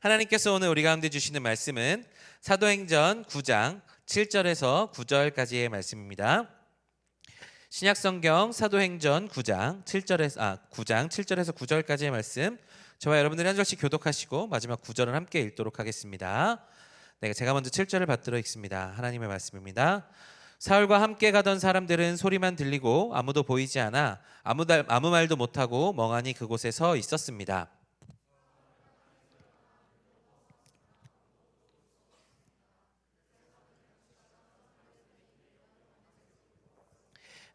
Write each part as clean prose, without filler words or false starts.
하나님께서 오늘 우리 가운데 주시는 말씀은 사도행전 9장 7절에서 9절까지의 말씀입니다. 신약성경 사도행전 9장 7절에서 9절까지의 말씀, 저와 여러분들이 한 절씩 교독하시고 마지막 9절을 함께 읽도록 하겠습니다. 제가 먼저 7절을 받들어 읽습니다. 하나님의 말씀입니다. 사울과 함께 가던 사람들은 소리만 들리고 아무도 보이지 않아 아무 말도 못하고 멍하니 그곳에 서 있었습니다.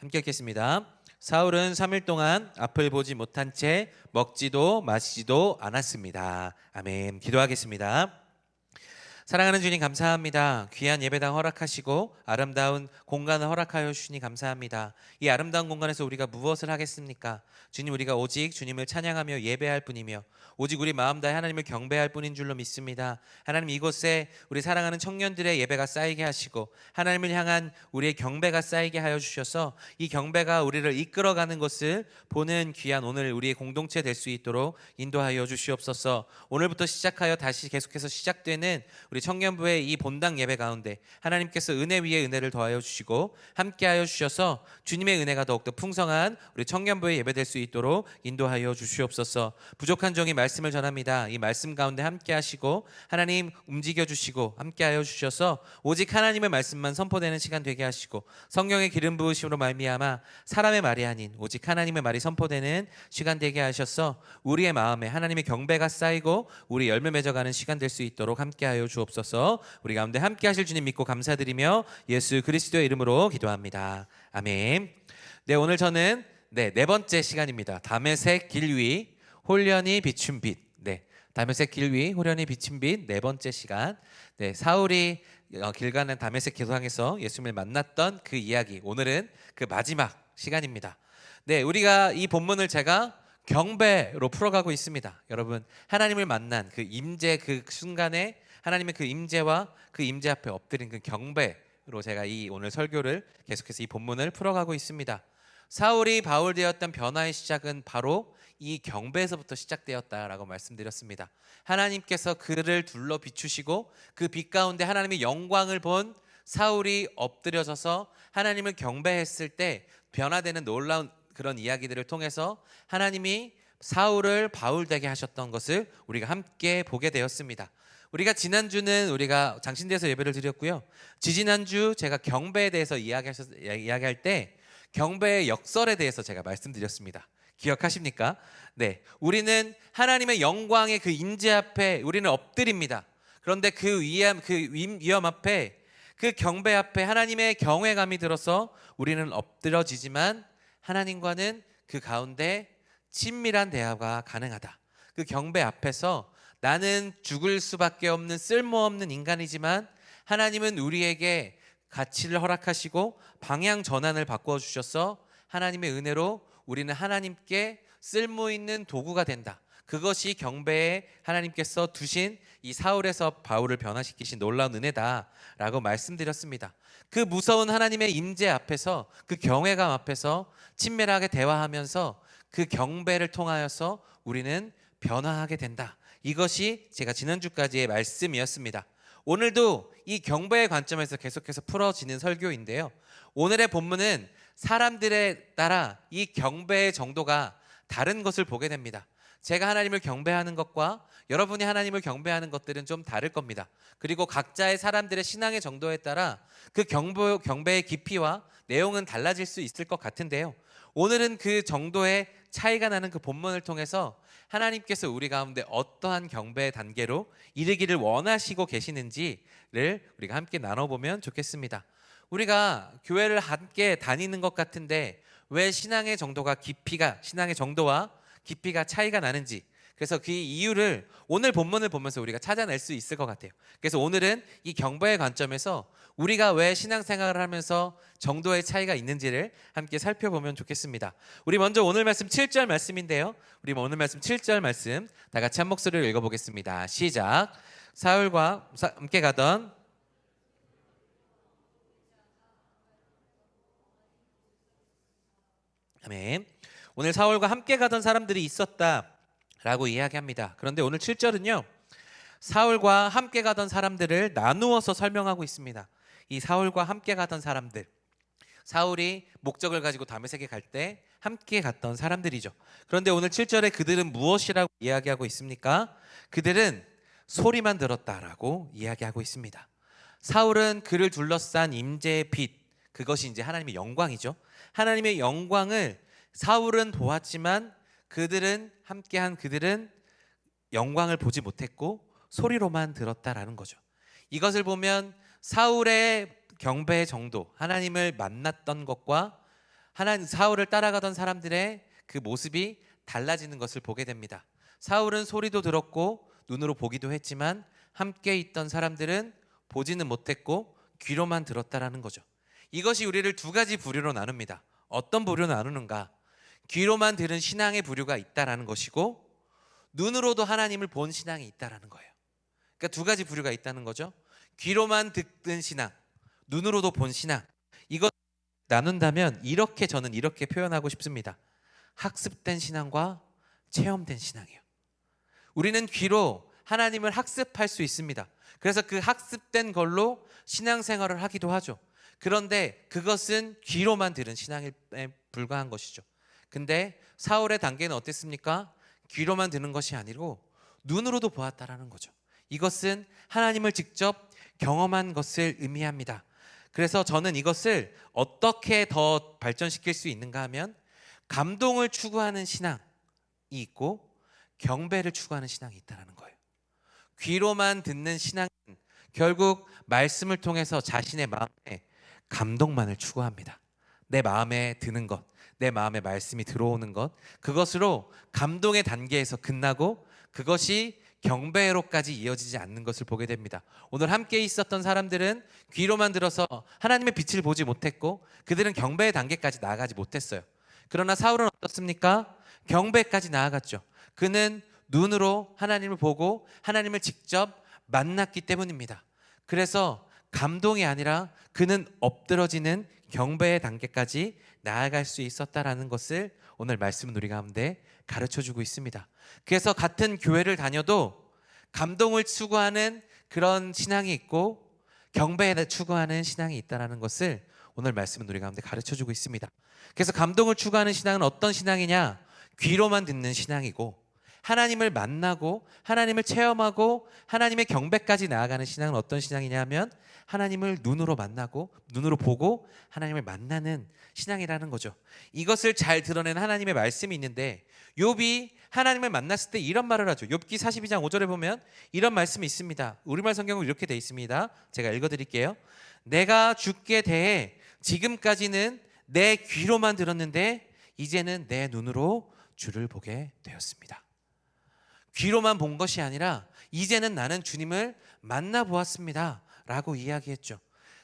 함께 읽겠습니다. 사울은 3일 동안 앞을 보지 못한 채 먹지도 마시지도 않았습니다. 아멘. 기도하겠습니다. 사랑하는 주님, 감사합니다. 귀한 예배당 허락하시고 아름다운 공간을 허락하여 주시니 감사합니다. 이 아름다운 공간에서 우리가 무엇을 하겠습니까? 주님, 우리가 오직 주님을 찬양하며 예배할 뿐이며 오직 우리 마음 다해 하나님을 경배할 뿐인 줄로 믿습니다. 하나님, 이곳에 우리 사랑하는 청년들의 예배가 쌓이게 하시고 하나님을 향한 우리의 경배가 쌓이게 하여 주셔서 이 경배가 우리를 이끌어가는 것을 보는 귀한 오늘 우리의 공동체 될 수 있도록 인도하여 주시옵소서. 오늘부터 시작하여 다시 계속해서 시작되는 우리 청년부의 이 본당 예배 가운데 하나님께서 은혜 위에 은혜를 더하여 주시고 함께하여 주셔서 주님의 은혜가 더욱더 풍성한 우리 청년부의 예배 될 수 있도록 인도하여 주시옵소서. 부족한 종이 말씀을 전합니다. 이 말씀 가운데 함께하시고 하나님 움직여 주시고 함께하여 주셔서 오직 하나님의 말씀만 선포되는 시간 되게 하시고 성령의 기름 부으심으로 말미암아 사람의 말이 아닌 오직 하나님의 말이 선포되는 시간 되게 하셔서 우리의 마음에 하나님의 경배가 쌓이고 우리 열매 맺어가는 시간 될 수 있도록 함께하여 주옵소서. 우리 가운데 함께하실 주님 믿고 감사드리며 예수 그리스도의 이름으로 기도합니다. 아멘. 오늘 저는 네 번째 시간입니다. 다메섹 길 위 홀련히 비춘 빛. 다메섹 길 위 홀련히 비춘 빛 네 번째 시간. 사울이 길 가는 다메섹 교상에서 예수님을 만났던 그 이야기, 오늘은 그 마지막 시간입니다. 우리가 이 본문을 제가 경배로 풀어가고 있습니다. 여러분, 하나님을 만난 그 임재 그 순간에 하나님의 그 임재와 그 임재 앞에 엎드린 그 경배로 제가 이 오늘 설교를 계속해서 이 본문을 풀어가고 있습니다. 사울이 바울 되었던 변화의 시작은 바로 이 경배에서부터 시작되었다라고 말씀드렸습니다. 하나님께서 그를 둘러 비추시고 그 빛 가운데 하나님의 영광을 본 사울이 엎드려져서 하나님을 경배했을 때 변화되는 놀라운 그런 이야기들을 통해서 하나님이 사울을 바울 되게 하셨던 것을 우리가 함께 보게 되었습니다. 우리가 지난주는 우리가 장신대에서 예배를 드렸고요. 지지난주 제가 경배에 대해서 이야기할 때 경배의 역설에 대해서 제가 말씀드렸습니다. 기억하십니까? 우리는 하나님의 영광의 그 임재 앞에 우리는 엎드립니다. 그런데 그 위험 앞에, 그 경배 앞에 하나님의 경외감이 들어서 우리는 엎드러지지만 하나님과는 그 가운데 친밀한 대화가 가능하다. 그 경배 앞에서 나는 죽을 수밖에 없는 쓸모없는 인간이지만 하나님은 우리에게 가치를 허락하시고 방향 전환을 바꾸어 주셔서 하나님의 은혜로 우리는 하나님께 쓸모있는 도구가 된다. 그것이 경배에 하나님께서 두신 이 사울에서 바울을 변화시키신 놀라운 은혜다라고 말씀드렸습니다. 그 무서운 하나님의 임재 앞에서, 그 경외감 앞에서 친밀하게 대화하면서 그 경배를 통하여서 우리는 변화하게 된다. 이것이 제가 지난주까지의 말씀이었습니다. 오늘도 이 경배의 관점에서 계속해서 풀어지는 설교인데요. 오늘의 본문은 사람들에 따라 이 경배의 정도가 다른 것을 보게 됩니다. 제가 하나님을 경배하는 것과 여러분이 하나님을 경배하는 것들은 좀 다를 겁니다. 그리고 각자의 사람들의 신앙의 정도에 따라 그 경배의 깊이와 내용은 달라질 수 있을 것 같은데요. 오늘은 그 정도의 차이가 나는 그 본문을 통해서 하나님께서 우리 가운데 어떠한 경배의 단계로 이르기를 원하시고 계시는지를 우리가 함께 나눠보면 좋겠습니다. 우리가 교회를 함께 다니는 것 같은데 왜 신앙의 정도와 깊이가 차이가 나는지, 그래서 그 이유를 오늘 본문을 보면서 우리가 찾아낼 수 있을 것 같아요. 그래서 오늘은 이 경배의 관점에서 우리가 왜 신앙생활을 하면서 정도의 차이가 있는지를 함께 살펴보면 좋겠습니다. 우리 먼저 오늘 말씀 7절 말씀인데요. 우리 오늘 말씀 7절 말씀 다 같이 한 목소리로 읽어보겠습니다. 시작. 사울과 함께 가던 아멘. 오늘 사울과 함께 가던 사람들이 있었다라고 이야기합니다. 그런데 오늘 7절은요. 사울과 함께 가던 사람들을 나누어서 설명하고 있습니다. 이 사울과 함께 가던 사람들, 사울이 목적을 가지고 다메섹에 갈 때 함께 갔던 사람들이죠. 그런데 오늘 7절에 그들은 무엇이라고 이야기하고 있습니까? 그들은 소리만 들었다라고 이야기하고 있습니다. 사울은 그를 둘러싼 임재의 빛, 그것이 이제 하나님의 영광이죠. 하나님의 영광을 사울은 보았지만 함께한 그들은 영광을 보지 못했고 소리로만 들었다라는 거죠. 이것을 보면 사울의 경배의 정도, 하나님을 만났던 것과 사울을 따라가던 사람들의 그 모습이 달라지는 것을 보게 됩니다. 사울은 소리도 들었고 눈으로 보기도 했지만 함께 있던 사람들은 보지는 못했고 귀로만 들었다라는 거죠. 이것이 우리를 두 가지 부류로 나눕니다. 어떤 부류로 나누는가? 귀로만 들은 신앙의 부류가 있다라는 것이고 눈으로도 하나님을 본 신앙이 있다라는 거예요. 그러니까 두 가지 부류가 있다는 거죠. 귀로만 듣는 신앙, 눈으로도 본 신앙. 이것 나눈다면 저는 이렇게 표현하고 싶습니다. 학습된 신앙과 체험된 신앙이에요. 우리는 귀로 하나님을 학습할 수 있습니다. 그래서 그 학습된 걸로 신앙생활을 하기도 하죠. 그런데 그것은 귀로만 들은 신앙에 불과한 것이죠. 근데 사울의 단계는 어땠습니까? 귀로만 듣는 것이 아니고 눈으로도 보았다라는 거죠. 이것은 하나님을 직접 경험한 것을 의미합니다. 그래서 저는 이것을 어떻게 더 발전시킬 수 있는가 하면 감동을 추구하는 신앙이 있고 경배를 추구하는 신앙이 있다는 거예요. 귀로만 듣는 신앙은 결국 말씀을 통해서 자신의 마음에 감동만을 추구합니다. 내 마음에 드는 것, 내 마음에 말씀이 들어오는 것, 그것으로 감동의 단계에서 끝나고 그것이 경배로까지 이어지지 않는 것을 보게 됩니다. 오늘 함께 있었던 사람들은 귀로만 들어서 하나님의 빛을 보지 못했고 그들은 경배의 단계까지 나아가지 못했어요. 그러나 사울은 어떻습니까? 경배까지 나아갔죠. 그는 눈으로 하나님을 보고 하나님을 직접 만났기 때문입니다. 그래서 감동이 아니라 그는 엎드러지는 경배의 단계까지 나아갈 수 있었다라는 것을 오늘 말씀은 우리 가운데 가르쳐주고 있습니다. 그래서 같은 교회를 다녀도 감동을 추구하는 그런 신앙이 있고 경배를 추구하는 신앙이 있다는 것을 오늘 말씀은 우리 가운데 가르쳐주고 있습니다. 그래서 감동을 추구하는 신앙은 어떤 신앙이냐? 귀로만 듣는 신앙이고 하나님을 만나고 하나님을 체험하고 하나님의 경배까지 나아가는 신앙은 어떤 신앙이냐 하면 하나님을 눈으로 만나고 눈으로 보고 하나님을 만나는 신앙이라는 거죠. 이것을 잘 드러낸 하나님의 말씀이 있는데 욥이 하나님을 만났을 때 이런 말을 하죠. 욥기 42장 5절에 보면 이런 말씀이 있습니다. 우리말 성경은 이렇게 되어 있습니다. 제가 읽어드릴게요. 내가 주께 대해 지금까지는 내 귀로만 들었는데 이제는 내 눈으로 주를 보게 되었습니다. 귀로만 본 것이 아니라 이제는 나는 주님을 만나보았습니다 라고 이야기했죠.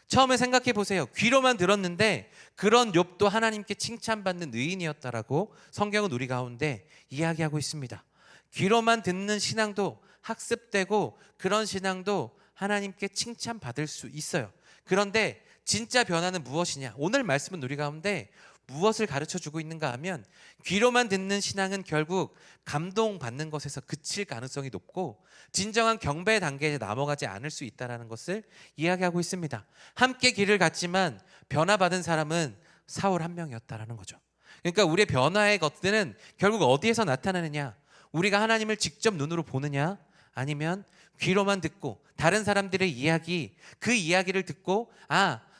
처음에 생각해 보세요. 귀로만 들었는데 그런 욥도 하나님께 칭찬받는 의인이었다라고 성경은 우리 가운데 이야기하고 있습니다. 귀로만 듣는 신앙도 학습되고 그런 신앙도 하나님께 칭찬받을 수 있어요. 그런데 진짜 변화는 무엇이냐? 오늘 말씀은 우리 가운데 무엇을 가르쳐주고 있는가 하면 귀로만 듣는 신앙은 결국 감동받는 것에서 그칠 가능성이 높고 진정한 경배의 단계에 넘어가지 않을 수 있다는 것을 이야기하고 있습니다. 함께 길을 갔지만 변화받은 사람은 사울 한 명이었다는 거죠. 그러니까 우리의 변화의 것들은 결국 어디에서 나타나느냐? 우리가 하나님을 직접 눈으로 보느냐? 아니면 귀로만 듣고 다른 사람들의 이야기, 그 이야기를 듣고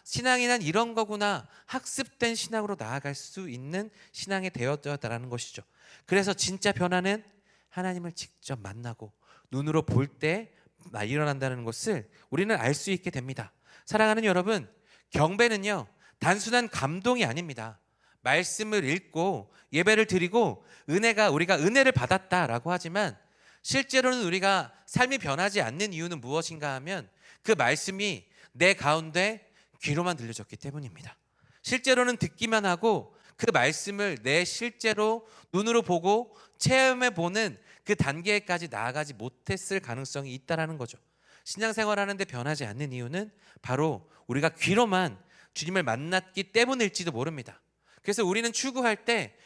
신앙이란 이런 거구나 학습된 신앙으로 나아갈 수 있는 신앙이 되었다라는 것이죠. 그래서 진짜 변화는 하나님을 직접 만나고 눈으로 볼 때 일어난다는 것을 우리는 알 수 있게 됩니다. 사랑하는 여러분, 경배는요 단순한 감동이 아닙니다. 말씀을 읽고 예배를 드리고 우리가 은혜를 받았다라고 하지만 실제로는 우리가 삶이 변하지 않는 이유는 무엇인가 하면 그 말씀이 내 가운데 귀로만 들려졌기 때문입니다. 실제로는 듣기만 하고 그 말씀을 내 실제로 눈으로 보고 체험해 보는 그 단계까지 나아가지 못했을 가능성이 있다라는 거죠. 신앙생활 하는데 변하지 않는 이유는 바로 우리가 귀로만 주님을 만났기 때문일지도 모릅니다. 그래서 우리는 추구할 때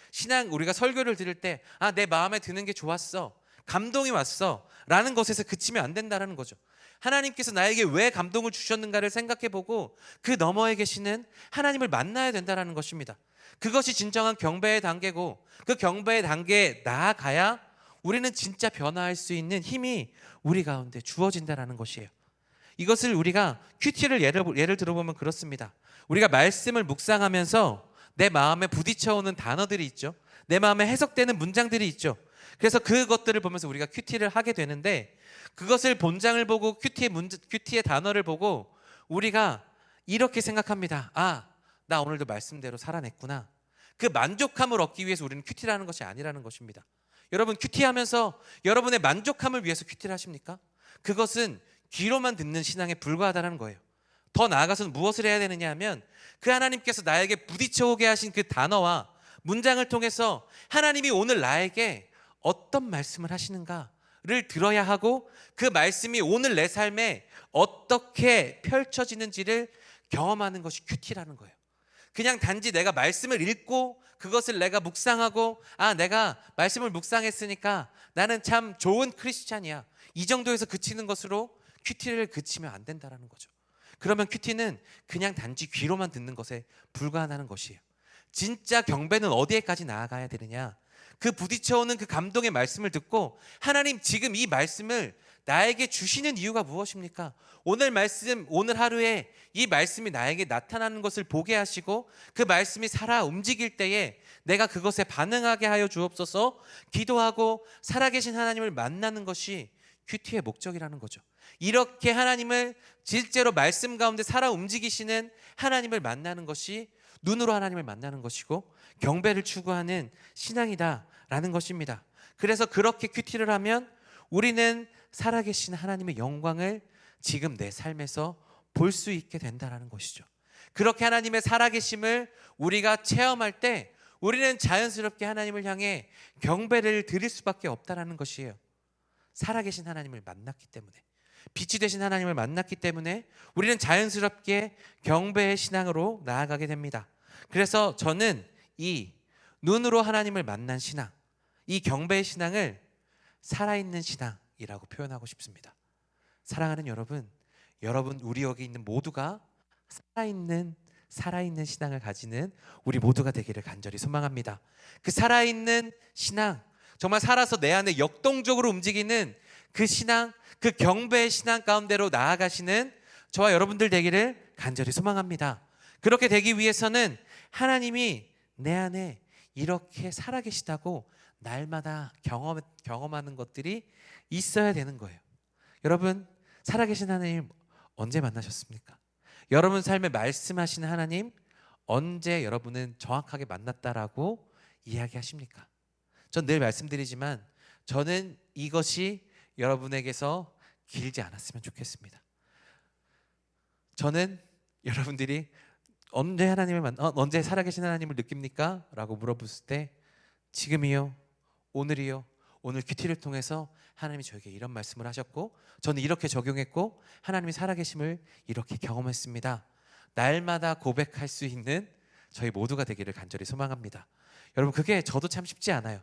우리가 설교를 들을 때 내 마음에 드는 게 좋았어. 감동이 왔어 라는 것에서 그치면 안 된다는 거죠. 하나님께서 나에게 왜 감동을 주셨는가를 생각해보고 그 너머에 계시는 하나님을 만나야 된다는 것입니다. 그것이 진정한 경배의 단계고, 그 경배의 단계에 나아가야 우리는 진짜 변화할 수 있는 힘이 우리 가운데 주어진다는 것이에요. 이것을 우리가 큐티를 예를 들어보면 그렇습니다. 우리가 말씀을 묵상하면서 내 마음에 부딪혀오는 단어들이 있죠. 내 마음에 해석되는 문장들이 있죠. 그래서 그것들을 보면서 우리가 큐티를 하게 되는데, 그것을 본장을 보고 큐티의 단어를 보고 우리가 이렇게 생각합니다. 아, 나 오늘도 말씀대로 살아냈구나. 그 만족함을 얻기 위해서 우리는 큐티를 하는 것이 아니라는 것입니다. 여러분, 큐티하면서 여러분의 만족함을 위해서 큐티를 하십니까? 그것은 귀로만 듣는 신앙에 불과하다는 거예요. 더 나아가서는 무엇을 해야 되느냐 하면, 그 하나님께서 나에게 부딪혀오게 하신 그 단어와 문장을 통해서 하나님이 오늘 나에게 어떤 말씀을 하시는가를 들어야 하고, 그 말씀이 오늘 내 삶에 어떻게 펼쳐지는지를 경험하는 것이 큐티라는 거예요. 그냥 단지 내가 말씀을 읽고 그것을 내가 묵상하고, 아, 내가 말씀을 묵상했으니까 나는 참 좋은 크리스찬이야, 이 정도에서 그치는 것으로 큐티를 그치면 안 된다는 거죠. 그러면 큐티는 그냥 단지 귀로만 듣는 것에 불과하다는 것이에요. 진짜 경배는 어디에까지 나아가야 되느냐, 그 부딪혀오는 그 감동의 말씀을 듣고, 하나님 지금 이 말씀을 나에게 주시는 이유가 무엇입니까? 오늘 말씀, 오늘 하루에 이 말씀이 나에게 나타나는 것을 보게 하시고, 그 말씀이 살아 움직일 때에 내가 그것에 반응하게 하여 주옵소서 기도하고 살아계신 하나님을 만나는 것이 큐티의 목적이라는 거죠. 이렇게 하나님을 실제로 말씀 가운데 살아 움직이시는 하나님을 만나는 것이 눈으로 하나님을 만나는 것이고 경배를 추구하는 신앙이다라는 것입니다. 그래서 그렇게 큐티를 하면 우리는 살아계신 하나님의 영광을 지금 내 삶에서 볼 수 있게 된다는 것이죠. 그렇게 하나님의 살아계심을 우리가 체험할 때 우리는 자연스럽게 하나님을 향해 경배를 드릴 수밖에 없다는 것이에요. 살아계신 하나님을 만났기 때문에, 빛이 되신 하나님을 만났기 때문에 우리는 자연스럽게 경배의 신앙으로 나아가게 됩니다. 그래서 저는 이 눈으로 하나님을 만난 신앙, 이 경배의 신앙을 살아있는 신앙이라고 표현하고 싶습니다. 사랑하는 여러분, 우리 여기 있는 모두가 살아있는 신앙을 가지는 우리 모두가 되기를 간절히 소망합니다. 그 살아있는 신앙, 정말 살아서 내 안에 역동적으로 움직이는 그 신앙, 그 경배의 신앙 가운데로 나아가시는 저와 여러분들 되기를 간절히 소망합니다. 그렇게 되기 위해서는 하나님이 내 안에 이렇게 살아계시다고 날마다 경험하는 것들이 있어야 되는 거예요. 여러분, 살아계신 하나님 언제 만나셨습니까? 여러분 삶에 말씀하시는 하나님 언제 여러분은 정확하게 만났다라고 이야기하십니까? 전 늘 말씀드리지만 저는 이것이 여러분에게서 길지 않았으면 좋겠습니다. 저는 여러분들이 언제 살아계신 하나님을 느낍니까? 라고 물어봤을 때 지금이요, 오늘이요, 오늘 큐티를 통해서 하나님이 저에게 이런 말씀을 하셨고 저는 이렇게 적용했고 하나님이 살아계심을 이렇게 경험했습니다. 날마다 고백할 수 있는 저희 모두가 되기를 간절히 소망합니다. 여러분, 그게 저도 참 쉽지 않아요.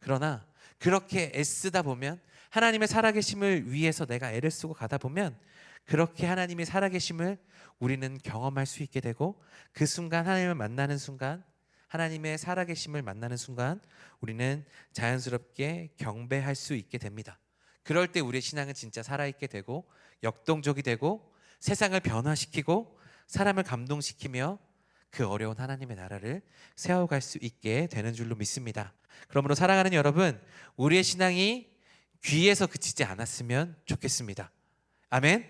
그러나 그렇게 애쓰다 보면, 하나님의 살아계심을 위해서 내가 애를 쓰고 가다 보면 그렇게 하나님의 살아계심을 우리는 경험할 수 있게 되고, 그 순간 하나님을 만나는 순간, 하나님의 살아계심을 만나는 순간 우리는 자연스럽게 경배할 수 있게 됩니다. 그럴 때 우리의 신앙은 진짜 살아있게 되고 역동적이 되고 세상을 변화시키고 사람을 감동시키며 그 어려운 하나님의 나라를 세워갈 수 있게 되는 줄로 믿습니다. 그러므로 사랑하는 여러분, 우리의 신앙이 귀에서 그치지 않았으면 좋겠습니다. 아멘?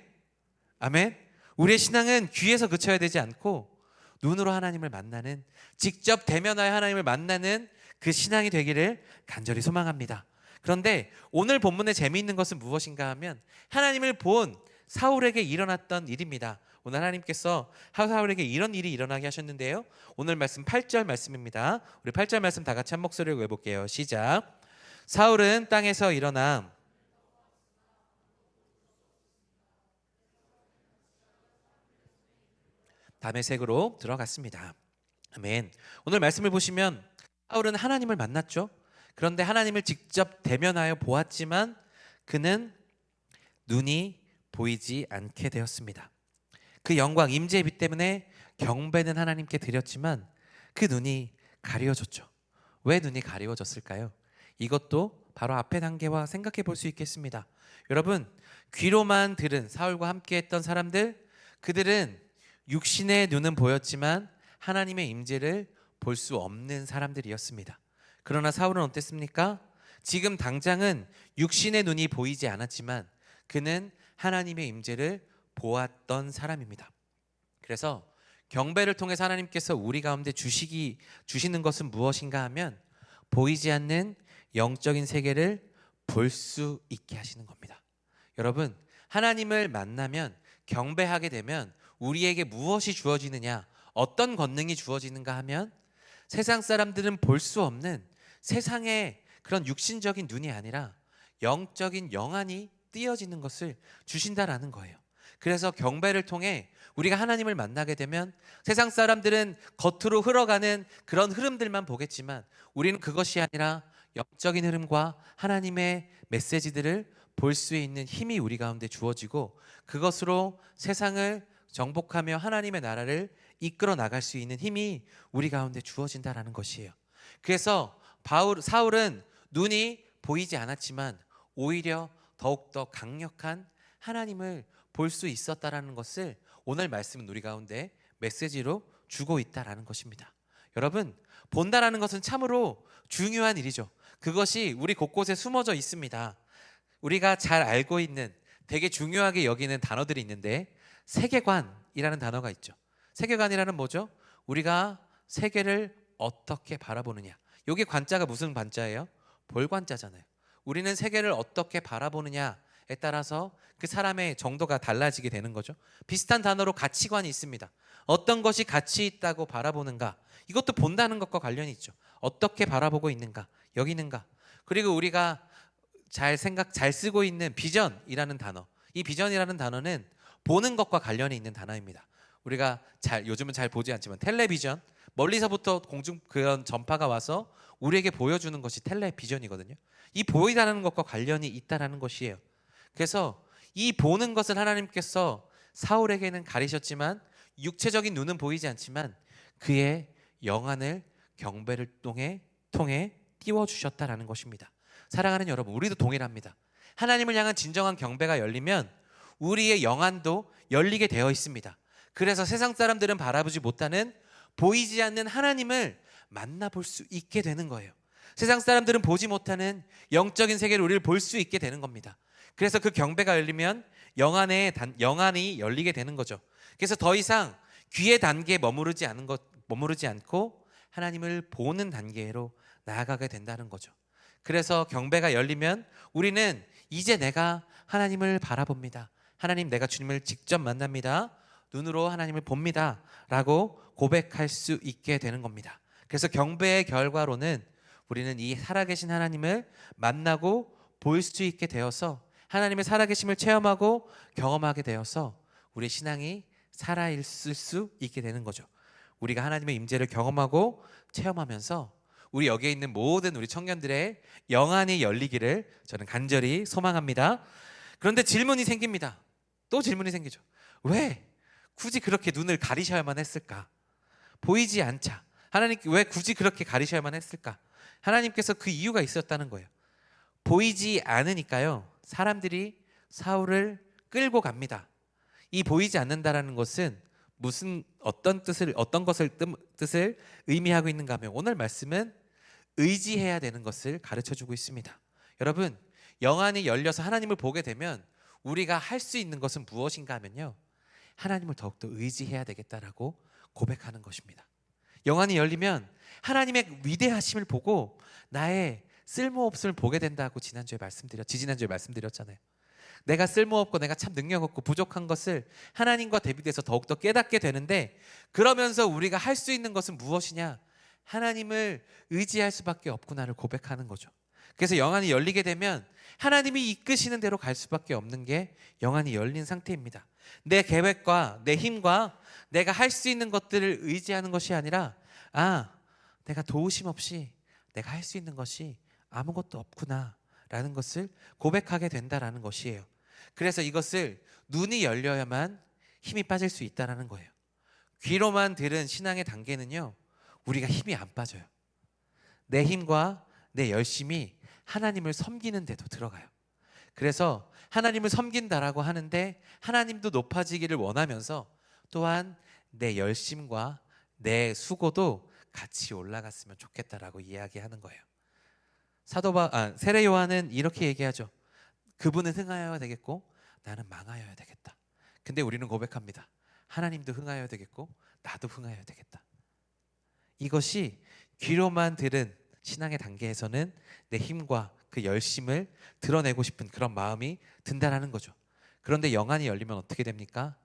아멘? 우리의 신앙은 귀에서 그쳐야 되지 않고 눈으로 하나님을 만나는, 직접 대면하여 하나님을 만나는 그 신앙이 되기를 간절히 소망합니다. 그런데 오늘 본문의 재미있는 것은 무엇인가 하면 하나님을 본 사울에게 일어났던 일입니다. 오늘 하나님께서 사울에게 이런 일이 일어나게 하셨는데요, 오늘 말씀 8절 말씀입니다. 우리 8절 말씀 다 같이 한 목소리로 외볼게요. 시작. 사울은 땅에서 일어나 다메섹으로 들어갔습니다. 아멘. 오늘 말씀을 보시면 사울은 하나님을 만났죠. 그런데 하나님을 직접 대면하여 보았지만 그는 눈이 보이지 않게 되었습니다. 그 영광 임재의 빛 때문에 경배는 하나님께 드렸지만 그 눈이 가리워졌죠. 왜 눈이 가리워졌을까요? 이것도 바로 앞의 단계와 생각해 볼 수 있겠습니다. 여러분, 귀로만 들은 사울과 함께 했던 사람들, 그들은 육신의 눈은 보였지만 하나님의 임재를 볼 수 없는 사람들이었습니다. 그러나 사울은 어땠습니까? 지금 당장은 육신의 눈이 보이지 않았지만 그는 하나님의 임재를 보았던 사람입니다. 그래서 경배를 통해서 하나님께서 우리 가운데 주시는 것은 무엇인가 하면 보이지 않는 영적인 세계를 볼 수 있게 하시는 겁니다. 여러분, 하나님을 만나면, 경배하게 되면 우리에게 무엇이 주어지느냐, 어떤 권능이 주어지는가 하면 세상 사람들은 볼 수 없는 세상의 그런 육신적인 눈이 아니라 영적인 영안이 띄어지는 것을 주신다라는 거예요. 그래서 경배를 통해 우리가 하나님을 만나게 되면 세상 사람들은 겉으로 흘러가는 그런 흐름들만 보겠지만 우리는 그것이 아니라 영적인 흐름과 하나님의 메시지들을 볼 수 있는 힘이 우리 가운데 주어지고 그것으로 세상을 정복하며 하나님의 나라를 이끌어 나갈 수 있는 힘이 우리 가운데 주어진다라는 것이에요. 그래서 사울은 눈이 보이지 않았지만 오히려 더욱더 강력한 하나님을 볼 수 있었다라는 것을 오늘 말씀은 우리 가운데 메시지로 주고 있다라는 것입니다. 여러분, 본다라는 것은 참으로 중요한 일이죠. 그것이 우리 곳곳에 숨어져 있습니다. 우리가 잘 알고 있는 되게 중요하게 여기는 단어들이 있는데 세계관이라는 단어가 있죠. 세계관이라는 뭐죠? 우리가 세계를 어떻게 바라보느냐. 여기 관자가 무슨 관자예요? 볼관자잖아요. 우리는 세계를 어떻게 바라보느냐에 따라서 그 사람의 정도가 달라지게 되는 거죠. 비슷한 단어로 가치관이 있습니다. 어떤 것이 가치 있다고 바라보는가, 이것도 본다는 것과 관련이 있죠. 어떻게 바라보고 있는가, 여기는가. 그리고 우리가 잘 쓰고 있는 비전이라는 단어, 이 비전이라는 단어는 보는 것과 관련이 있는 단어입니다. 우리가 요즘은 잘 보지 않지만 텔레비전, 멀리서부터 그런 전파가 와서 우리에게 보여주는 것이 텔레비전이거든요. 이 보이다는 것과 관련이 있다라는 것이에요. 그래서 이 보는 것을 하나님께서 사울에게는 가리셨지만 육체적인 눈은 보이지 않지만 그의 영안을 경배를 통해 띄워주셨다라는 것입니다. 사랑하는 여러분, 우리도 동일합니다. 하나님을 향한 진정한 경배가 열리면 우리의 영안도 열리게 되어 있습니다. 그래서 세상 사람들은 바라보지 못하는 보이지 않는 하나님을 만나볼 수 있게 되는 거예요. 세상 사람들은 보지 못하는 영적인 세계를 우리를 볼 수 있게 되는 겁니다. 그래서 그 경배가 열리면 영안이 열리게 되는 거죠. 그래서 더 이상 귀의 단계에 머무르지 않고 하나님을 보는 단계로 나아가게 된다는 거죠. 그래서 경배가 열리면 우리는 이제 내가 하나님을 바라봅니다. 하나님, 내가 주님을 직접 만납니다. 눈으로 하나님을 봅니다. 라고 고백할 수 있게 되는 겁니다. 그래서 경배의 결과로는 우리는 이 살아계신 하나님을 만나고 볼 수 있게 되어서 하나님의 살아계심을 체험하고 경험하게 되어서 우리 신앙이 살아있을 수 있게 되는 거죠. 우리가 하나님의 임재를 경험하고 체험하면서 우리 여기에 있는 모든 우리 청년들의 영안이 열리기를 저는 간절히 소망합니다. 그런데 질문이 생깁니다. 또 질문이 생기죠. 왜 굳이 그렇게 눈을 가리셔야만 했을까? 보이지 않자. 하나님 왜 굳이 그렇게 가리셔야만 했을까? 하나님께서 그 이유가 있었다는 거예요. 보이지 않으니까요, 사람들이 사울을 끌고 갑니다. 이 보이지 않는다라는 것은 어떤 뜻을 의미하고 있는가 하면 오늘 말씀은 의지해야 되는 것을 가르쳐주고 있습니다. 여러분, 영안이 열려서 하나님을 보게 되면 우리가 할 수 있는 것은 무엇인가 하면요, 하나님을 더욱더 의지해야 되겠다라고 고백하는 것입니다. 영안이 열리면 하나님의 위대하심을 보고 나의 쓸모없음을 보게 된다고 지지난주에 말씀드렸잖아요. 내가 쓸모없고 내가 참 능력없고 부족한 것을 하나님과 대비돼서 더욱더 깨닫게 되는데, 그러면서 우리가 할 수 있는 것은 무엇이냐? 하나님을 의지할 수밖에 없구나를 고백하는 거죠. 그래서 영안이 열리게 되면 하나님이 이끄시는 대로 갈 수밖에 없는 게 영안이 열린 상태입니다. 내 계획과 내 힘과 내가 할 수 있는 것들을 의지하는 것이 아니라 내가 도우심 없이 내가 할 수 있는 것이 아무것도 없구나라는 것을 고백하게 된다라는 것이에요. 그래서 이것을 눈이 열려야만 힘이 빠질 수 있다라는 거예요. 귀로만 들은 신앙의 단계는요, 우리가 힘이 안 빠져요. 내 힘과 내 열심이 하나님을 섬기는 데도 들어가요. 그래서 하나님을 섬긴다라고 하는데 하나님도 높아지기를 원하면서 또한 내 열심과 내 수고도 같이 올라갔으면 좋겠다라고 이야기하는 거예요. 세례 요한은 이렇게 얘기하죠. 그분은 흥하여야 되겠고 나는 망하여야 되겠다. 근데 우리는 고백합니다. 하나님도 흥하여야 되겠고 나도 흥하여야 되겠다. 이것이 귀로만 들은 신앙의 단계에서는 내 힘과 그 열심을 드러내고 싶은 그런 마음이 든다라는 거죠. 그런데 영안이 열리면 어떻게 됩니까?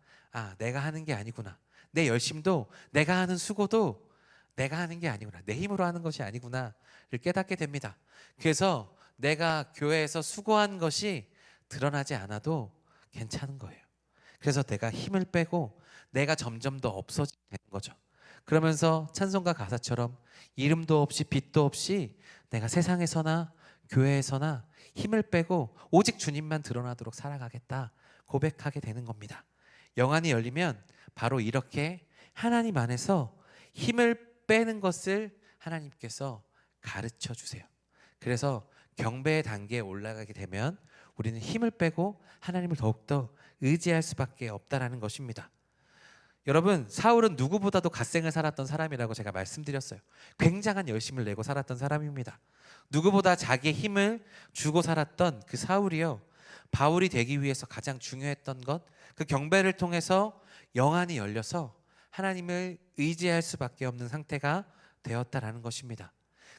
내가 하는 게 아니구나. 내 열심도, 내가 하는 수고도 내가 하는 게 아니구나. 내 힘으로 하는 것이 아니구나를 깨닫게 됩니다. 그래서 내가 교회에서 수고한 것이 드러나지 않아도 괜찮은 거예요. 그래서 내가 힘을 빼고 내가 점점 더 없어지는 거죠. 그러면서 찬송가 가사처럼 이름도 없이 빛도 없이 내가 세상에서나 교회에서나 힘을 빼고 오직 주님만 드러나도록 살아가겠다 고백하게 되는 겁니다. 영안이 열리면 바로 이렇게 하나님 안에서 힘을 빼는 것을 하나님께서 가르쳐 주세요. 그래서 경배의 단계에 올라가게 되면 우리는 힘을 빼고 하나님을 더욱더 의지할 수밖에 없다라는 것입니다. 여러분, 사울은 누구보다도 갓생을 살았던 사람이라고 제가 말씀드렸어요. 굉장한 열심을 내고 살았던 사람입니다. 누구보다 자기의 힘을 주고 살았던 그 사울이요, 바울이 되기 위해서 가장 중요했던 것, 그 경배를 통해서 영안이 열려서 하나님을 의지할 수밖에 없는 상태가 되었다라는 것입니다.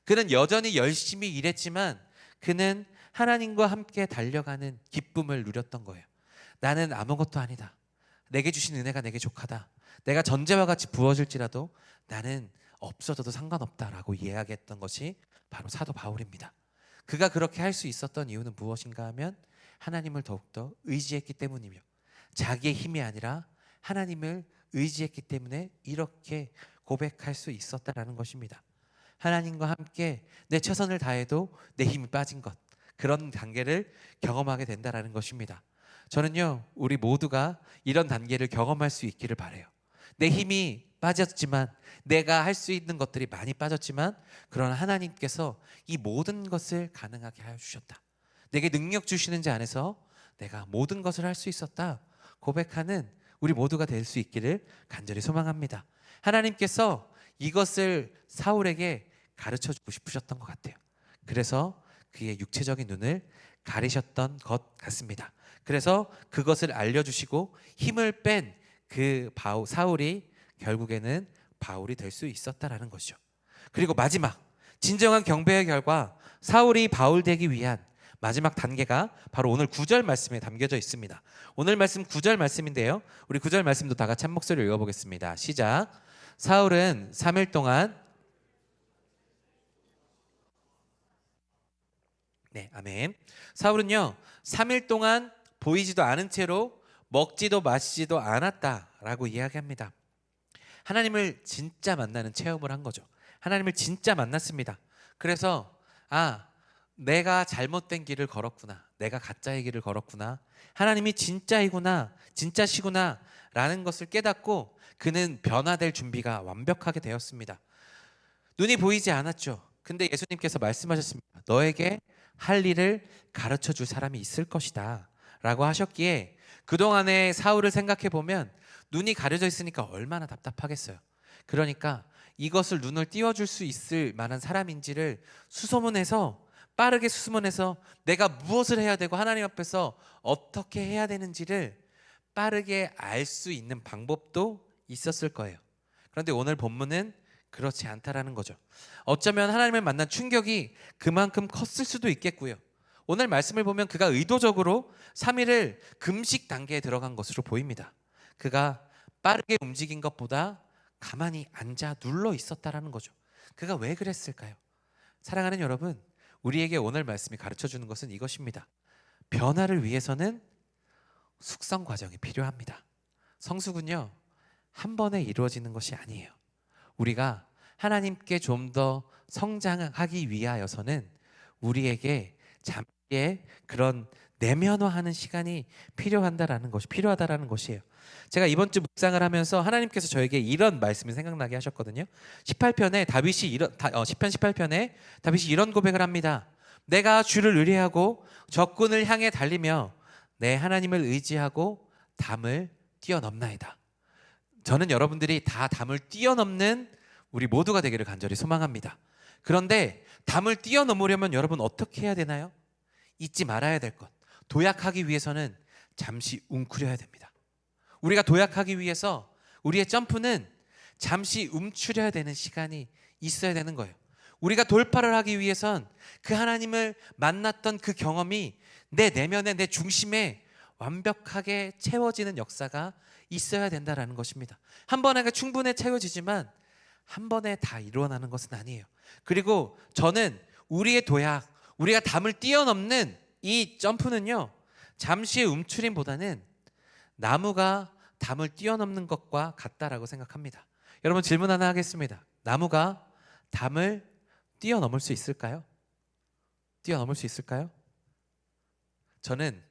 그는 여전히 열심히 일했지만 그는 하나님과 함께 달려가는 기쁨을 누렸던 거예요. 나는 아무것도 아니다. 내게 주신 은혜가 내게 족하다. 내가 전제와 같이 부어질지라도 나는 없어져도 상관없다라고 이야기했던 것이 바로 사도 바울입니다. 그가 그렇게 할 수 있었던 이유는 무엇인가 하면 하나님을 더욱더 의지했기 때문이며 자기의 힘이 아니라 하나님을 의지했기 때문에 이렇게 고백할 수 있었다라는 것입니다. 하나님과 함께 내 최선을 다해도 내 힘이 빠진 것, 그런 단계를 경험하게 된다라는 것입니다. 저는요, 우리 모두가 이런 단계를 경험할 수 있기를 바라요. 내 힘이 빠졌지만, 내가 할 수 있는 것들이 많이 빠졌지만, 그러나 하나님께서 이 모든 것을 가능하게 하여 주셨다. 내게 능력 주시는 자 안에서 내가 모든 것을 할 수 있었다 고백하는 우리 모두가 될 수 있기를 간절히 소망합니다. 하나님께서 이것을 사울에게 가르쳐 주고 싶으셨던 것 같아요. 그래서 그의 육체적인 눈을 가리셨던 것 같습니다. 그래서 그것을 알려주시고 힘을 뺀 그 사울이 결국에는 바울이 될 수 있었다라는 것이죠. 그리고 마지막 진정한 경배의 결과 사울이 바울 되기 위한 마지막 단계가 바로 오늘 9절 말씀에 담겨져 있습니다. 오늘 말씀 9절 말씀인데요, 우리 9절 말씀도 다 같이 한 목소리로 읽어보겠습니다. 시작. 사울은 3일 동안 아멘. 사울은요 3일 동안 보이지도 않은 채로 먹지도 마시지도 않았다라고 이야기합니다. 하나님을 진짜 만나는 체험을 한 거죠. 하나님을 진짜 만났습니다. 그래서 내가 잘못된 길을 걸었구나, 내가 가짜의 길을 걸었구나, 하나님이 진짜이구나, 진짜시구나 라는 것을 깨닫고 그는 변화될 준비가 완벽하게 되었습니다. 눈이 보이지 않았죠. 근데 예수님께서 말씀하셨습니다. 너에게 할 일을 가르쳐 줄 사람이 있을 것이다 라고 하셨기에 그동안의 사울을 생각해 보면 눈이 가려져 있으니까 얼마나 답답하겠어요. 그러니까 이것을 눈을 띄워줄 수 있을 만한 사람인지를 빠르게 수소문해서 내가 무엇을 해야 되고 하나님 앞에서 어떻게 해야 되는지를 빠르게 알 수 있는 방법도 있었을 거예요. 그런데 오늘 본문은 그렇지 않다라는 거죠. 어쩌면 하나님을 만난 충격이 그만큼 컸을 수도 있겠고요. 오늘 말씀을 보면 그가 의도적으로 3일을 금식 단계에 들어간 것으로 보입니다. 그가 빠르게 움직인 것보다 가만히 앉아 눌러 있었다라는 거죠. 그가 왜 그랬을까요? 사랑하는 여러분, 우리에게 오늘 말씀이 가르쳐 주는 것은 이것입니다. 변화를 위해서는 숙성 과정이 필요합니다. 성숙은요, 한 번에 이루어지는 것이 아니에요. 우리가 하나님께 좀 더 성장하기 위하여서는 우리에게 잠시의 그런 내면화하는 시간이 필요하다라는 것이에요. 제가 이번 주 묵상을 하면서 하나님께서 저에게 이런 말씀이 생각나게 하셨거든요. 18편에 시편 18편에 다윗이 이런 고백을 합니다. 내가 주를 의뢰하고 적군을 향해 달리며 내 하나님을 의지하고 담을 뛰어넘나이다. 저는 여러분들이 다 담을 뛰어넘는 우리 모두가 되기를 간절히 소망합니다. 그런데 담을 뛰어넘으려면 여러분 어떻게 해야 되나요? 잊지 말아야 될 것. 도약하기 위해서는 잠시 웅크려야 됩니다. 우리가 도약하기 위해서 우리의 점프는 잠시 움츠려야 되는 시간이 있어야 되는 거예요. 우리가 돌파를 하기 위해선 그 하나님을 만났던 그 경험이 내 내면에, 내 중심에 완벽하게 채워지는 역사가 있어야 된다는 것입니다. 한 번에 충분히 채워지지만 한 번에 다 일어나는 것은 아니에요. 그리고 저는 우리의 도약, 우리가 담을 뛰어넘는 이 점프는요, 잠시의 움츠림보다는 나무가 담을 뛰어넘는 것과 같다라고 생각합니다. 여러분, 질문 하나 하겠습니다. 나무가 담을 뛰어넘을 수 있을까요? 뛰어넘을 수 있을까요? 저는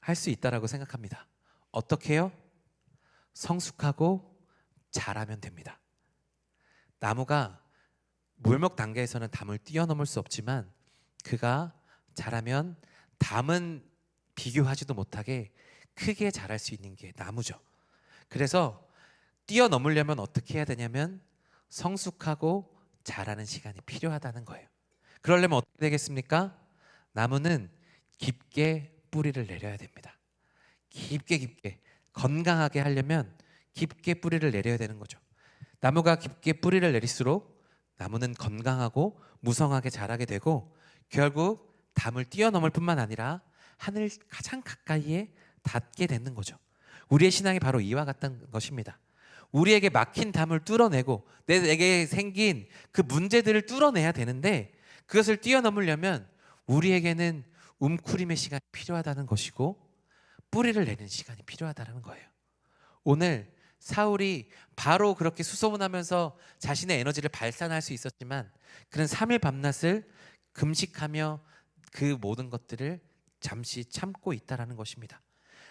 할 수 있다라고 생각합니다. 어떻게요? 성숙하고 자라면 됩니다. 나무가 물먹 단계에서는 담을 뛰어넘을 수 없지만 그가 자라면 담은 비교하지도 못하게 크게 자랄 수 있는 게 나무죠. 그래서 뛰어넘으려면 어떻게 해야 되냐면 성숙하고 자라는 시간이 필요하다는 거예요. 그러려면 어떻게 되겠습니까? 나무는 깊게 뿌리를 내려야 됩니다. 깊게 건강하게 하려면 깊게 뿌리를 내려야 되는 거죠. 나무가 깊게 뿌리를 내릴수록 나무는 건강하고 무성하게 자라게 되고 결국 담을 뛰어넘을 뿐만 아니라 하늘 가장 가까이에 닿게 되는 거죠. 우리의 신앙이 바로 이와 같다는 것입니다. 우리에게 막힌 담을 뚫어내고 내게 생긴 그 문제들을 뚫어내야 되는데 그것을 뛰어넘으려면 우리에게는 움크림의 시간이 필요하다는 것이고 뿌리를 내는 시간이 필요하다는 거예요. 오늘 사울이 바로 그렇게 수소문하면서 자신의 에너지를 발산할 수 있었지만 그는 3일 밤낮을 금식하며 그 모든 것들을 잠시 참고 있다라는 것입니다.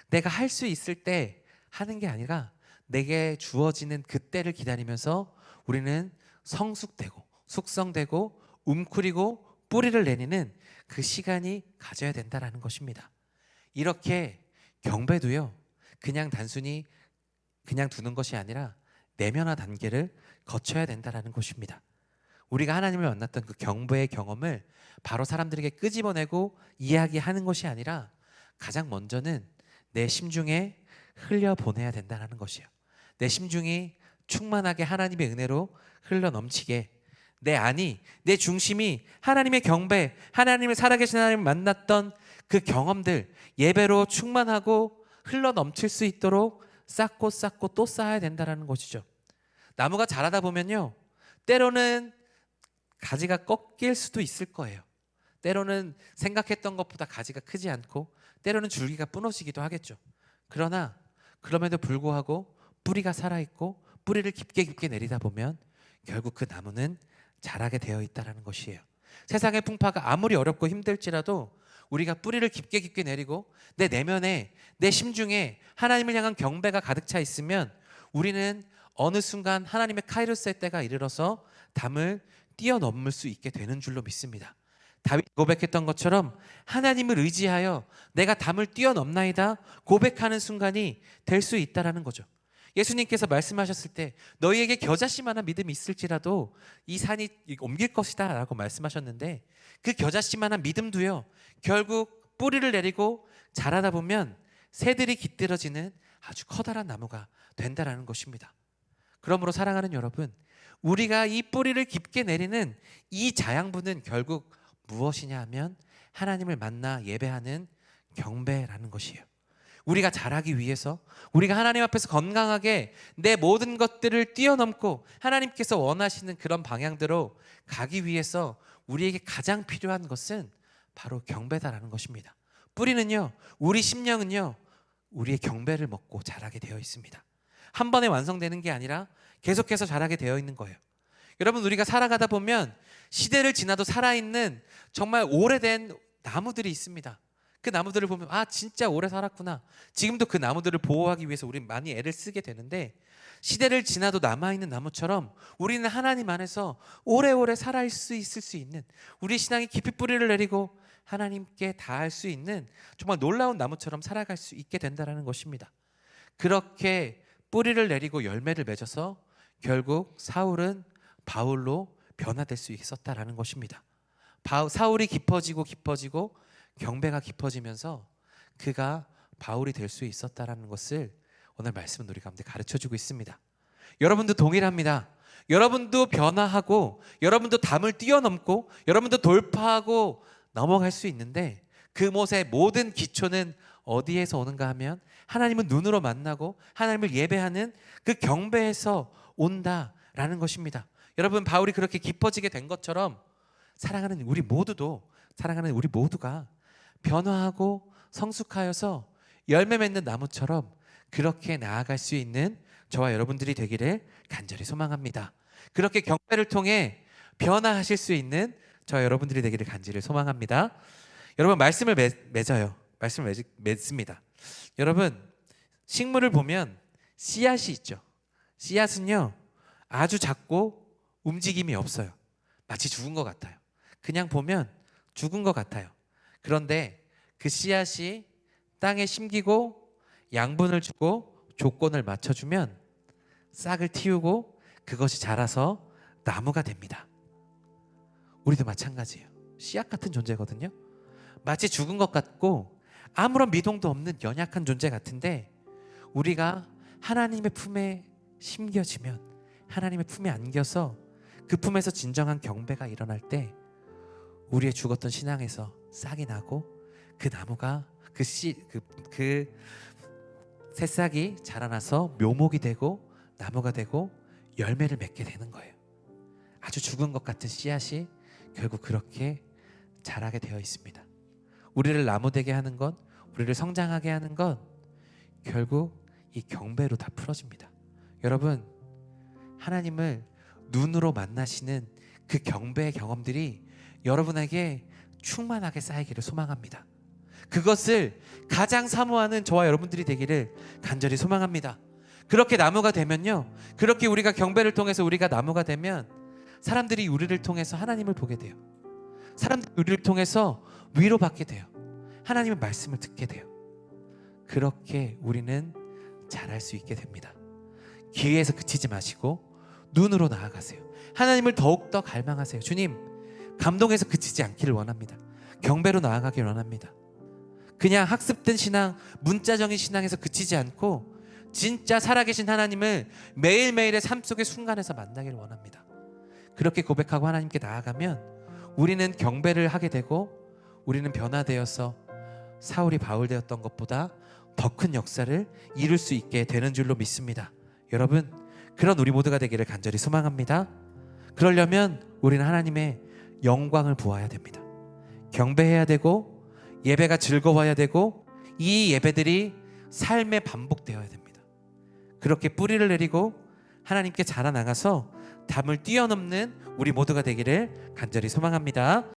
내가 할 수 있을 때 하는 게 아니라 내게 주어지는 그때를 기다리면서 우리는 성숙되고 숙성되고 움크리고 뿌리를 내리는 그 시간이 가져야 된다라는 것입니다. 이렇게 경배도요, 그냥 단순히 그냥 두는 것이 아니라 내면화 단계를 거쳐야 된다라는 것입니다. 우리가 하나님을 만났던 그 경배의 경험을 바로 사람들에게 끄집어내고 이야기하는 것이 아니라 가장 먼저는 내 심중에 흘려보내야 된다는 것이에요. 내 심중이 충만하게 하나님의 은혜로 흘러 넘치게 내 중심이 하나님의 경배, 하나님을 살아계신 하나님을 만났던 그 경험들 예배로 충만하고 흘러 넘칠 수 있도록 쌓고 또 쌓아야 된다는 것이죠. 나무가 자라다 보면요, 때로는 가지가 꺾일 수도 있을 거예요. 때로는 생각했던 것보다 가지가 크지 않고 때로는 줄기가 부러지기도 하겠죠. 그러나 그럼에도 불구하고 뿌리가 살아있고 뿌리를 깊게 내리다 보면 결국 그 나무는 자라게 되어 있다는 것이에요. 세상의 풍파가 아무리 어렵고 힘들지라도 우리가 뿌리를 깊게 내리고 내 내면에, 내 심중에 하나님을 향한 경배가 가득 차 있으면 우리는 어느 순간 하나님의 카이로스의 때가 이르러서 담을 뛰어넘을 수 있게 되는 줄로 믿습니다. 다윗 고백했던 것처럼 하나님을 의지하여 내가 담을 뛰어넘나이다 고백하는 순간이 될 수 있다는 거죠. 예수님께서 말씀하셨을 때 너희에게 겨자씨만한 믿음이 있을지라도 이 산이 옮길 것이다 라고 말씀하셨는데 그 겨자씨만한 믿음도요, 결국 뿌리를 내리고 자라다 보면 새들이 깃들어지는 아주 커다란 나무가 된다는 것입니다. 그러므로 사랑하는 여러분, 우리가 이 뿌리를 깊게 내리는 이 자양분은 결국 무엇이냐 하면 하나님을 만나 예배하는 경배라는 것이에요. 우리가 자라기 위해서, 우리가 하나님 앞에서 건강하게 내 모든 것들을 뛰어넘고 하나님께서 원하시는 그런 방향대로 가기 위해서 우리에게 가장 필요한 것은 바로 경배다라는 것입니다. 뿌리는요, 우리 심령은요, 우리의 경배를 먹고 자라게 되어 있습니다. 한 번에 완성되는 게 아니라 계속해서 자라게 되어 있는 거예요. 여러분, 우리가 살아가다 보면 시대를 지나도 살아있는 정말 오래된 나무들이 있습니다. 그 나무들을 보면 진짜 오래 살았구나. 지금도 그 나무들을 보호하기 위해서 우리는 많이 애를 쓰게 되는데, 시대를 지나도 남아있는 나무처럼 우리는 하나님 안에서 오래오래 살아있을 수 있는, 우리 신앙이 깊이 뿌리를 내리고 하나님께 닿을 수 있는 정말 놀라운 나무처럼 살아갈 수 있게 된다는 것입니다. 그렇게 뿌리를 내리고 열매를 맺어서 결국 사울은 바울로 변화될 수 있었다라는 것입니다. 사울이 깊어지고 경배가 깊어지면서 그가 바울이 될 수 있었다라는 것을 오늘 말씀은 우리 가운데 가르쳐주고 있습니다. 여러분도 동일합니다. 여러분도 변화하고, 여러분도 담을 뛰어넘고, 여러분도 돌파하고 넘어갈 수 있는데, 그곳의 모든 기초는 어디에서 오는가 하면 하나님은 눈으로 만나고 하나님을 예배하는 그 경배에서 온다라는 것입니다. 여러분, 바울이 그렇게 깊어지게 된 것처럼 사랑하는 우리 모두가 변화하고 성숙하여서 열매 맺는 나무처럼 그렇게 나아갈 수 있는 저와 여러분들이 되기를 간절히 소망합니다. 그렇게 경배를 통해 변화하실 수 있는 저와 여러분들이 되기를 간절히 소망합니다. 여러분, 말씀을 맺습니다. 여러분, 식물을 보면 씨앗이 있죠. 씨앗은요 아주 작고 움직임이 없어요. 마치 죽은 것 같아요. 그냥 보면 죽은 것 같아요. 그런데 그 씨앗이 땅에 심기고 양분을 주고 조건을 맞춰주면 싹을 틔우고 그것이 자라서 나무가 됩니다. 우리도 마찬가지예요. 씨앗 같은 존재거든요. 마치 죽은 것 같고 아무런 미동도 없는 연약한 존재 같은데, 우리가 하나님의 품에 심겨지면, 하나님의 품에 안겨서 그 품에서 진정한 경배가 일어날 때 우리의 죽었던 신앙에서 싹이 나고 그 나무가 그 새싹이 자라나서 묘목이 되고 나무가 되고 열매를 맺게 되는 거예요. 아주 죽은 것 같은 씨앗이 결국 그렇게 자라게 되어 있습니다. 우리를 나무되게 하는 것, 우리를 성장하게 하는 것, 결국 이 경배로 다 풀어집니다. 여러분, 하나님을 눈으로 만나시는 그 경배의 경험들이 여러분에게 충만하게 쌓이기를 소망합니다. 그것을 가장 사모하는 저와 여러분들이 되기를 간절히 소망합니다. 그렇게 나무가 되면요, 그렇게 우리가 경배를 통해서 우리가 나무가 되면 사람들이 우리를 통해서 하나님을 보게 돼요. 사람들이 우리를 통해서 위로받게 돼요. 하나님의 말씀을 듣게 돼요. 그렇게 우리는 자랄 수 있게 됩니다. 귀에서 그치지 마시고 눈으로 나아가세요. 하나님을 더욱더 갈망하세요. 주님, 감동에서 그치지 않기를 원합니다. 경배로 나아가기를 원합니다. 그냥 학습된 신앙, 문자적인 신앙에서 그치지 않고 진짜 살아계신 하나님을 매일매일의 삶 속의 순간에서 만나기를 원합니다. 그렇게 고백하고 하나님께 나아가면 우리는 경배를 하게 되고, 우리는 변화되어서 사울이 바울 되었던 것보다 더 큰 역사를 이룰 수 있게 되는 줄로 믿습니다. 여러분, 그런 우리 모두가 되기를 간절히 소망합니다. 그러려면 우리는 하나님의 영광을 보아야 됩니다. 경배해야 되고 예배가 즐거워야 되고 이 예배들이 삶에 반복되어야 됩니다. 그렇게 뿌리를 내리고 하나님께 자라나가서 담을 뛰어넘는 우리 모두가 되기를 간절히 소망합니다.